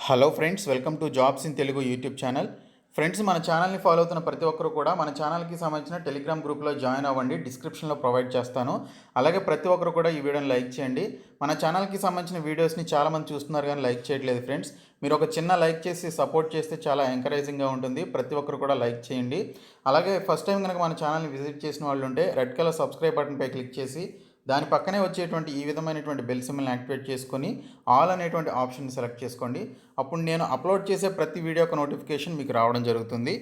Hello friends, welcome to jobs in Telugu YouTube channel. Friends, మన ఛానల్ని follow అవుతున్న ప్రతి ఒక్కరు కూడా మన ఛానల్కి సంబంధించిన టెలిగ్రామ్ గ్రూప్లో జాయిన్ అవ్వండి. డిస్క్రిప్షన్లో ప్రొవైడ్ చేస్తాను. అలాగే ప్రతి ఒక్కరు కూడా ఈ వీడియోని లైక్ చేయండి. మన ఛానల్కి సంబంధించిన వీడియోస్ని చాలామంది చూస్తున్నారు కానీ లైక్ చేయట్లేదు ఫ్రెండ్స్. మీరు ఒక చిన్న లైక్ చేసి సపోర్ట్ చేస్తే చాలా ఎంకరేజింగ్గా ఉంటుంది. ప్రతి ఒక్కరు కూడా లైక్ చేయండి. అలాగే ఫస్ట్ టైం కనుక మన ఛానల్ని విజిట్ చేసిన వాళ్ళు ఉంటే రెడ్ కలర్ సబ్స్క్రైబ్ బటన్పై క్లిక్ చేసి దాని పక్కనే వచ్చేటువంటి ఈ విధమైనటువంటి బెల్ సింబల్ని యాక్టివేట్ చేసుకొని ఆల్ అనేటువంటి ఆప్షన్ని సెలెక్ట్ చేసుకోండి. అప్పుడు నేను అప్లోడ్ చేసే ప్రతి వీడియో యొక్క నోటిఫికేషన్ మీకు రావడం జరుగుతుంది.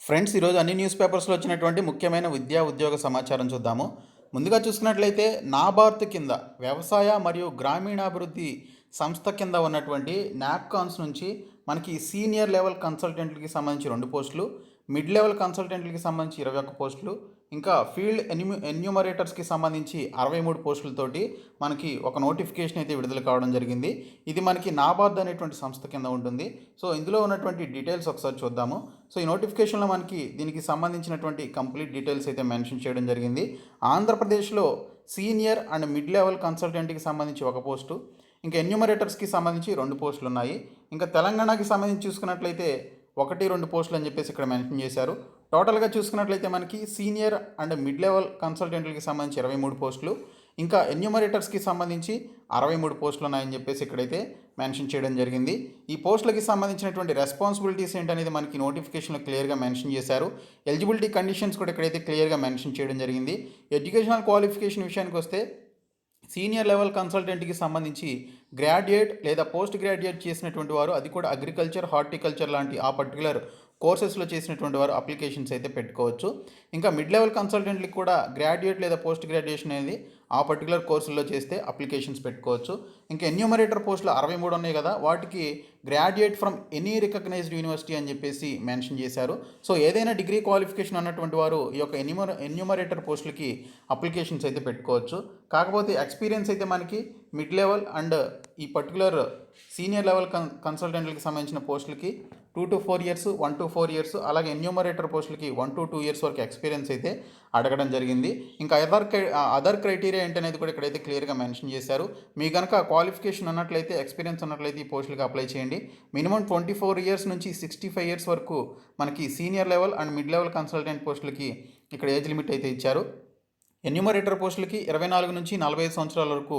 ఫ్రెండ్స్, ఈరోజు అన్ని న్యూస్ పేపర్స్లో వచ్చినటువంటి ముఖ్యమైన విద్యా ఉద్యోగ సమాచారం చూద్దాము. ముందుగా చూసుకున్నట్లయితే నాబార్డ్ కింద వ్యవసాయ మరియు గ్రామీణాభివృద్ధి సంస్థ కింద ఉన్నటువంటి నాప్కాన్స్ నుంచి మనకి సీనియర్ లెవెల్ కన్సల్టెంట్లకి సంబంధించి 2 పోస్టులు, మిడ్ లెవెల్ కన్సల్టెంట్లకి సంబంధించి 21 పోస్టులు, ఇంకా ఫీల్డ్ ఎన్యూమరేటర్స్కి సంబంధించి 63 పోస్టులతోటి మనకి ఒక నోటిఫికేషన్ అయితే విడుదల కావడం జరిగింది. ఇది మనకి నాబార్డ్ అనేటువంటి సంస్థ కింద ఉంటుంది. సో ఇందులో ఉన్నటువంటి డీటెయిల్స్ ఒకసారి చూద్దాము. సో ఈ నోటిఫికేషన్లో మనకి దీనికి సంబంధించినటువంటి కంప్లీట్ డీటెయిల్స్ అయితే మెన్షన్ చేయడం జరిగింది. ఆంధ్రప్రదేశ్లో సీనియర్ అండ్ మిడ్ లెవెల్ కన్సల్టెంట్కి సంబంధించి 1 పోస్టు, ఇంకా ఎన్యూమరేటర్స్కి సంబంధించి 2 పోస్టులు ఉన్నాయి. ఇంకా తెలంగాణకి సంబంధించి చూసుకున్నట్లయితే 1-2 పోస్టులు అని చెప్పేసి ఇక్కడ మెన్షన్ చేశారు. టోటల్గా చూసుకున్నట్లయితే మనకి సీనియర్ అండ్ మిడ్ లెవెల్ కన్సల్టెంట్లకి సంబంధించి 23 పోస్టులు, ఇంకా ఎన్యూమరేటర్స్కి సంబంధించి 63 పోస్టులు ఉన్నాయని చెప్పేసి ఇక్కడైతే మెన్షన్ చేయడం జరిగింది. ఈ పోస్టులకి సంబంధించినటువంటి రెస్పాన్సిబిలిటీస్ ఏంటనేది మనకి నోటిఫికేషన్లో క్లియర్గా మెన్షన్ చేశారు. ఎలిజిబిలిటీ కండిషన్స్ కూడా ఇక్కడైతే క్లియర్గా మెన్షన్ చేయడం జరిగింది. ఎడ్యుకేషనల్ క్వాలిఫికేషన్ విషయానికి వస్తే సీనియర్ లెవెల్ కన్సల్టెంట్కి సంబంధించి గ్రాడ్యుయేట్ లేదా పోస్ట్ గ్రాడ్యుయేట్ చేసినటువంటి వారు, అది కూడా అగ్రికల్చర్, హార్టికల్చర్ లాంటి ఆ పర్టికులర్ కోర్సెస్లో చేసినటువంటి వారు అప్లికేషన్స్ అయితే పెట్టుకోవచ్చు. ఇంకా మిడ్ లెవెల్ కన్సల్టెంట్లకి కూడా గ్రాడ్యుయేట్ లేదా పోస్ట్ గ్రాడ్యుయేషన్ అనేది ఆ పర్టికులర్ కోర్సుల్లో చేస్తే అప్లికేషన్స్ పెట్టుకోవచ్చు. ఇంకా ఎన్యూమరేటర్ పోస్టులు 63 ఉన్నాయి కదా, వాటికి graduate from any recognized university అని చెప్పేసి మెన్షన్ చేశారు. సో ఏదైనా డిగ్రీ క్వాలిఫికేషన్ ఉన్నటువంటి వారు ఈ యొక్క ఎన్యూమరేటర్ పోస్టులకి అప్లికేషన్స్ అయితే పెట్టుకోవచ్చు. కాకపోతే ఎక్స్పీరియన్స్ అయితే మనకి మిడ్ లెవెల్ అండ్ ఈ పర్టికులర్ సీనియర్ లెవెల్ కన్సల్టెంట్లకి సంబంధించిన పోస్టులకి 2 to 4 years, 1 to 4 years, అలాగే ఎన్యూమరేటర్ పోస్టులకి 1 to 2 years వరకు ఎక్స్పీరియన్స్ అయితే అడగడం జరిగింది. ఇంకా అదర్ క్రైటీరియా ఏంటనేది కూడా ఇక్కడైతే క్లియర్గా మెన్షన్ చేశారు. మీ కనుక క్వాలిఫికేషన్ ఉన్నట్లయితే, ఎక్స్పీరియన్స్ ఉన్నట్లయితే ఈ పోస్టులకి అప్లై చేయండి. మినిమం 24 years నుంచి 65 years వరకు మనకి senior level and mid level consultant పోస్టులకి ఇక్కడ ఏజ్ లిమిట్ అయితే ఇచ్చారు. ఎన్యూమరేటర్ పోస్టులకి 24 నుంచి 45 సంవత్సరాల వరకు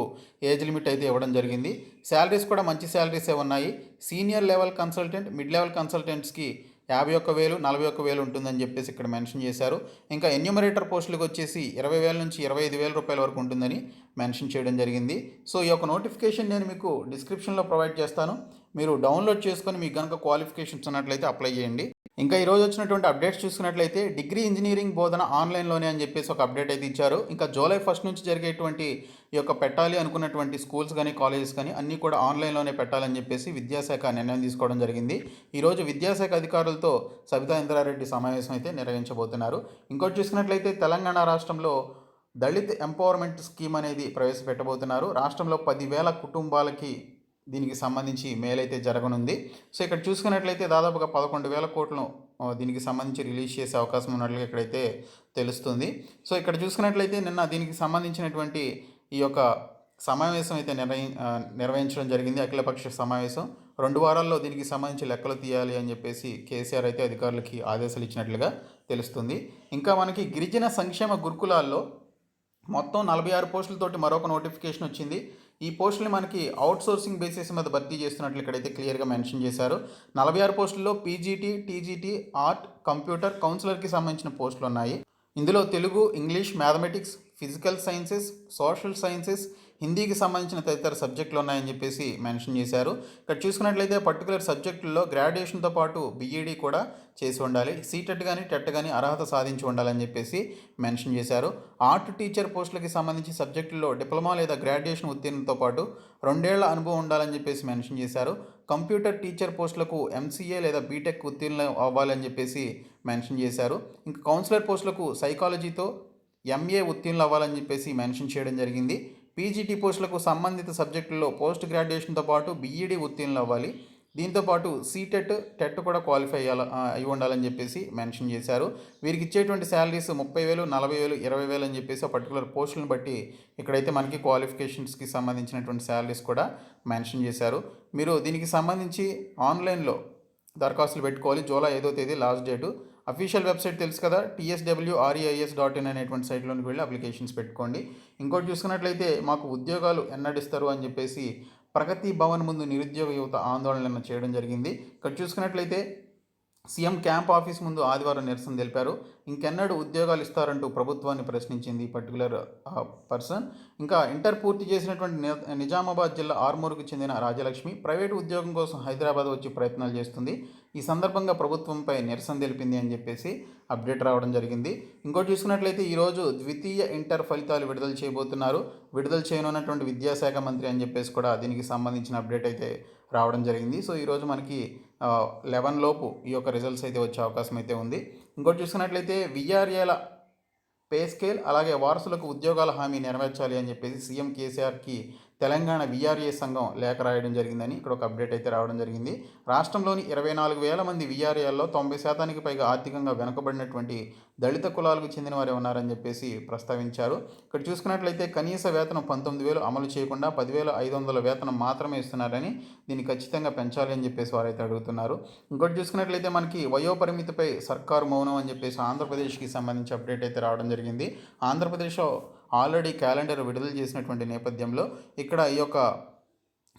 ఏజ్ లిమిట్ అయితే ఇవ్వడం జరిగింది. శాలరీస్ కూడా మంచి శాలరీసే ఉన్నాయి. Senior level consultant, mid level కన్సల్టెంట్స్కి 51,000, 41,000 ఉంటుందని చెప్పేసి ఇక్కడ మెన్షన్ చేశారు. ఇంకా ఎన్యూమరేటర్ పోస్టులకు వచ్చేసి 20,000 నుంచి 25,000 రూపాయల వరకు ఉంటుందని మెన్షన్ చేయడం జరిగింది. సో ఈ యొక్క నోటిఫికేషన్ నేను మీకు డిస్క్రిప్షన్లో ప్రొవైడ్ చేస్తాను. మీరు డౌన్లోడ్ చేసుకొని మీకు కనుక క్వాలిఫికేషన్స్ ఉన్నట్లయితే అప్లై చేయండి. ఇంకా ఈరోజు వచ్చినటువంటి అప్డేట్స్ చూసుకున్నట్లయితే డిగ్రీ ఇంజనీరింగ్ బోధన ఆన్లైన్లోనే అని చెప్పేసి ఒక అప్డేట్ అయితే ఇచ్చారు. ఇంకా జూలై 1 నుంచి జరిగేటువంటి ఈ యొక్క పెట్టాలి అనుకున్నటువంటి స్కూల్స్ కానీ కాలేజెస్ కానీ అన్నీ కూడా ఆన్లైన్లోనే పెట్టాలని చెప్పేసి విద్యాశాఖ నిర్ణయం తీసుకోవడం జరిగింది. ఈరోజు విద్యాశాఖ అధికారులతో సబితా ఇంద్రారెడ్డి సమావేశం అయితే నిర్వహించబోతున్నారు. ఇంకోటి చూసుకున్నట్లయితే తెలంగాణ రాష్ట్రంలో దళిత్ ఎంపవర్మెంట్ స్కీమ్ అనేది ప్రవేశపెట్టబోతున్నారు. రాష్ట్రంలో 10,000 కుటుంబాలకి దీనికి సంబంధించి మేలైతే జరగనుంది. సో ఇక్కడ చూసుకున్నట్లయితే దాదాపుగా 11,000 కోట్లను దీనికి సంబంధించి రిలీజ్ చేసే అవకాశం ఉన్నట్లుగా ఇక్కడైతే తెలుస్తుంది. సో ఇక్కడ చూసుకున్నట్లయితే నిన్న దీనికి సంబంధించినటువంటి ఈ యొక్క సమావేశం అయితే నిర్వహించడం జరిగింది. అఖిలపక్ష సమావేశం 2 వారాల్లో దీనికి సంబంధించి లెక్కలు తీయాలి అని చెప్పేసి కేసీఆర్ అయితే అధికారులకి ఆదేశాలు ఇచ్చినట్లుగా తెలుస్తుంది. ఇంకా మనకి గిరిజన సంక్షేమ గురుకులాల్లో మొత్తం 46 పోస్టులతోటి మరొక నోటిఫికేషన్ వచ్చింది. ఈ పోస్టులు మనకి అవుట్సోర్సింగ్ బేసిస్ మీద భర్తీ చేస్తున్నట్లు ఇక్కడైతే క్లియర్గా మెన్షన్ చేశారు. 46 పోస్టుల్లో పీజీటీ, టీజీటీ, ఆర్ట్, కంప్యూటర్, కౌన్సిలర్కి సంబంధించిన పోస్టులు ఉన్నాయి. ఇందులో Telugu, English, mathematics, physical sciences, social sciences, హిందీకి సంబంధించిన తదితర సబ్జెక్టులు ఉన్నాయని చెప్పేసి మెన్షన్ చేశారు. ఇక్కడ చూసుకున్నట్లయితే పర్టికులర్ సబ్జెక్టుల్లో గ్రాడ్యుయేషన్తో పాటు బీఈడీ కూడా చేసి ఉండాలి. సీటెట్ కానీ టెట్ కానీ అర్హత సాధించి ఉండాలని చెప్పేసి మెన్షన్ చేశారు. ఆర్ట్ టీచర్ పోస్టులకి సంబంధించి సబ్జెక్టుల్లో డిప్లొమా లేదా గ్రాడ్యుయేషన్ ఉత్తీర్ణతో పాటు 2 ఏళ్ల అనుభవం ఉండాలని చెప్పేసి మెన్షన్ చేశారు. కంప్యూటర్ టీచర్ పోస్టులకు ఎంసీఏ లేదా బీటెక్ ఉత్తీర్ణ అవ్వాలని చెప్పేసి మెన్షన్ చేశారు. ఇంకా కౌన్సిలర్ పోస్టులకు సైకాలజీతో ఎంఏ ఉత్తీర్ణులు అవ్వాలని చెప్పేసి మెన్షన్ చేయడం జరిగింది. పీజీటీ పోస్టులకు సంబంధిత సబ్జెక్టుల్లో పోస్ట్ గ్రాడ్యుయేషన్తో పాటు బీఈడీ ఉత్తీర్ణులు అవ్వాలి. దీంతోపాటు సీటెట్, టెట్ కూడా క్వాలిఫై అయి ఉండాలని చెప్పేసి మెన్షన్ చేశారు. వీరికి ఇచ్చేటువంటి శాలరీస్ 30,000, 40,000, 20,000 అని చెప్పేసి ఆ పర్టికులర్ పోస్టులను బట్టి ఇక్కడైతే మనకి క్వాలిఫికేషన్స్కి సంబంధించినటువంటి శాలరీస్ కూడా మెన్షన్ చేశారు. మీరు దీనికి సంబంధించి ఆన్లైన్లో దరఖాస్తులు పెట్టుకోవాలి. జూలై 5వ తేదీ లాస్ట్ డేటు. అఫీషియల్ వెబ్సైట్ తెలుసు కదా, tswreis.in అనేటువంటి సైట్లోనికి వెళ్ళి అప్లికేషన్స్ పెట్టుకోండి. ఇంకోటి చూసుకున్నట్లయితే మాకు ఉద్యోగాలు ఎన్నడిస్తారు అని చెప్పేసి ప్రగతి భవన్ ముందు నిరుద్యోగ యువత ఆందోళన చేయడం జరిగింది. ఇక్కడ చూసుకున్నట్లయితే సీఎం క్యాంప్ ఆఫీస్ ముందు ఆదివారం నిరసన తెలిపారు. ఇంకెన్నడూ ఉద్యోగాలు ఇస్తారంటూ ప్రభుత్వాన్ని ప్రశ్నించింది పర్టికులర్ పర్సన్. ఇంకా ఇంటర్ పూర్తి చేసినటువంటి నిజామాబాద్ జిల్లా ఆర్మూరుకు చెందిన రాజలక్ష్మి ప్రైవేటు ఉద్యోగం కోసం హైదరాబాద్ వచ్చి ప్రయత్నాలు చేస్తుంది. ఈ సందర్భంగా ప్రభుత్వంపై నిరసన తెలిపింది అని చెప్పేసి అప్డేట్ రావడం జరిగింది. ఇంకోటి చూసుకున్నట్లయితే ఈరోజు ద్వితీయ ఇంటర్ ఫలితాలు విడుదల చేయబోతున్నారు. విడుదల చేయనున్నటువంటి విద్యాశాఖ మంత్రి అని చెప్పేసి కూడా దీనికి సంబంధించిన అప్డేట్ అయితే రావడం జరిగింది. సో ఈరోజు మనకి 11 లోపు ఈ యొక్క రిజల్ట్స్ అయితే వచ్చే అవకాశం అయితే ఉంది. ఇంకోటి చూసుకున్నట్లయితే విఆర్ఏల పే స్కేల్ అలాగే వారసులకు ఉద్యోగాల హామీ నెరవేర్చాలి అని చెప్పేసి సీఎం కేసీఆర్కి తెలంగాణ విఆర్ఏ సంఘం లేఖ రాయడం జరిగిందని ఇక్కడ ఒక అప్డేట్ అయితే రావడం జరిగింది. రాష్ట్రంలోని 24,000 మంది విఆర్ఏల్లో 90% పైగా ఆర్థికంగా వెనుకబడినటువంటి దళిత కులాలకు చెందిన వారే ఉన్నారని చెప్పేసి ప్రస్తావించారు. ఇక్కడ చూసుకున్నట్లయితే కనీస వేతనం 19,000 అమలు చేయకుండా 10,500 వేతనం మాత్రమే ఇస్తున్నారని, దీన్ని ఖచ్చితంగా పెంచాలి అని చెప్పేసి వారైతే అడుగుతున్నారు. ఇంకోటి చూసుకున్నట్లయితే మనకి వయోపరిమితిపై సర్కారు మౌనం అని చెప్పేసి ఆంధ్రప్రదేశ్కి సంబంధించి అప్డేట్ అయితే రావడం జరిగింది. ఆంధ్రప్రదేశ్లో ఆల్రెడీ క్యాలెండర్ విడుదల చేసినటువంటి నేపథ్యంలో ఇక్కడ ఈ యొక్క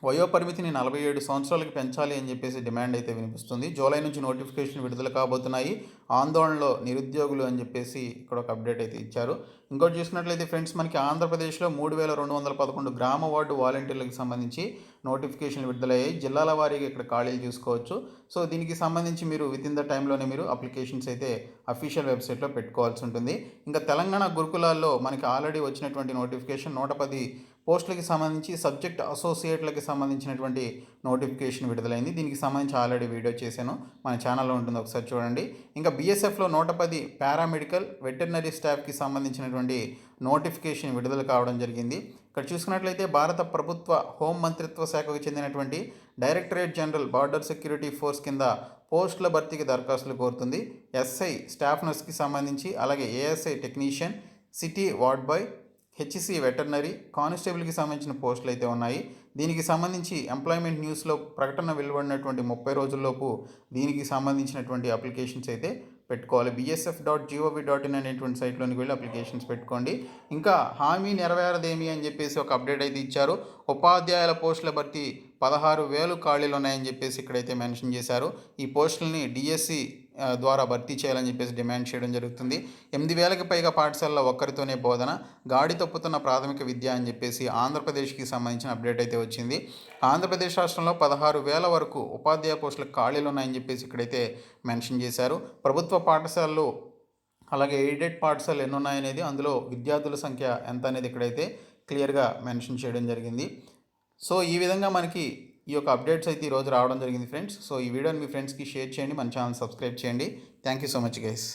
వయోపరిమితిని 47 సంవత్సరాలకు పెంచాలి అని చెప్పేసి డిమాండ్ అయితే వినిపిస్తుంది. జూలై నుంచి నోటిఫికేషన్ విడుదల కాబోతున్నాయి. ఆందోళనలో నిరుద్యోగులు అని చెప్పేసి ఇక్కడ ఒక అప్డేట్ అయితే ఇచ్చారు. ఇంకోటి చూసుకున్నట్లయితే ఫ్రెండ్స్, మనకి ఆంధ్రప్రదేశ్లో 3,211 గ్రామ వార్డు వాలంటీర్లకు సంబంధించి నోటిఫికేషన్లు విడుదలయ్యాయి. జిల్లాల వారీగా ఇక్కడ ఖాళీలు చూసుకోవచ్చు. సో దీనికి సంబంధించి మీరు వితిన్ ద టైంలోనే మీరు అప్లికేషన్స్ అయితే అఫీషియల్ వెబ్సైట్లో పెట్టుకోవాల్సి ఉంటుంది. ఇంకా తెలంగాణ గురుకులాల్లో మనకి ఆల్రెడీ వచ్చినటువంటి నోటిఫికేషన్ 110 పోస్టులకి సంబంధించి సబ్జెక్ట్ అసోసియేట్లకి సంబంధించినటువంటి నోటిఫికేషన్ విడుదలైంది. దీనికి సంబంధించి ఆల్రెడీ వీడియో చేశాను, మన ఛానల్లో ఉంటుంది, ఒకసారి చూడండి. ఇంకా బీఎస్ఎఫ్లో 110 పారామెడికల్ వెటర్నరీ స్టాఫ్కి సంబంధించినటువంటి నోటిఫికేషన్ విడుదల కావడం జరిగింది. ఇక్కడ చూసుకున్నట్లయితే భారత ప్రభుత్వ హోం మంత్రిత్వ శాఖకు చెందినటువంటి directorate general border security force కింద పోస్టుల భర్తీకి దరఖాస్తులు కోరుతుంది. ఎస్ఐ స్టాఫ్ నర్స్కి సంబంధించి, అలాగే ASI technician, city ward boy, HC veterinary, కానిస్టేబుల్కి సంబంధించిన పోస్టులు అయితే ఉన్నాయి. దీనికి సంబంధించి ఎంప్లాయ్మెంట్ న్యూస్లో ప్రకటన వెలువడినటువంటి 30 రోజుల్లోపు దీనికి సంబంధించినటువంటి అప్లికేషన్స్ అయితే పెట్టుకోవాలి. bsf.gov.in అనేటువంటి సైట్లోనికి వెళ్ళి అప్లికేషన్స్ పెట్టుకోండి. ఇంకా హామీ నెరవేరదేమి అని చెప్పేసి ఒక అప్డేట్ అయితే ఇచ్చారు. ఉపాధ్యాయుల పోస్టుల భర్తీ 16,000 ఖాళీలు ఉన్నాయని చెప్పేసి ఇక్కడైతే మెన్షన్ చేశారు. ఈ పోస్టులని డిఎస్సి ద్వారా భర్తీ చేయాలని చెప్పేసి డిమాండ్ చేయడం జరుగుతుంది. 8,000కి పైగా పాఠశాలలో ఒక్కరితోనే బోధన, గాడి తప్పుతున్న ప్రాథమిక విద్య అని చెప్పేసి ఆంధ్రప్రదేశ్కి సంబంధించిన అప్డేట్ అయితే వచ్చింది. ఆంధ్రప్రదేశ్ రాష్ట్రంలో 16,000 వరకు ఉపాధ్యాయ పోస్టులకు ఖాళీలు ఉన్నాయని చెప్పేసి ఇక్కడైతే మెన్షన్ చేశారు. ప్రభుత్వ పాఠశాలలు అలాగే ఎయిడెడ్ పాఠశాలలు ఎన్ని ఉన్నాయనేది, అందులో విద్యార్థుల సంఖ్య ఎంత అనేది ఇక్కడైతే క్లియర్గా మెన్షన్ చేయడం జరిగింది. సో ఈ విధంగా మనకి ఈ యొక్క అప్డేట్స్ అయితే ఈరోజు రావడం జరిగింది ఫ్రెండ్స్. సో ఈ వీడియోని మీ ఫ్రెండ్స్కి షేర్ చేయండి, మన ఛానల్ సబ్స్క్రైబ్ చేయండి. Thank you so much guys.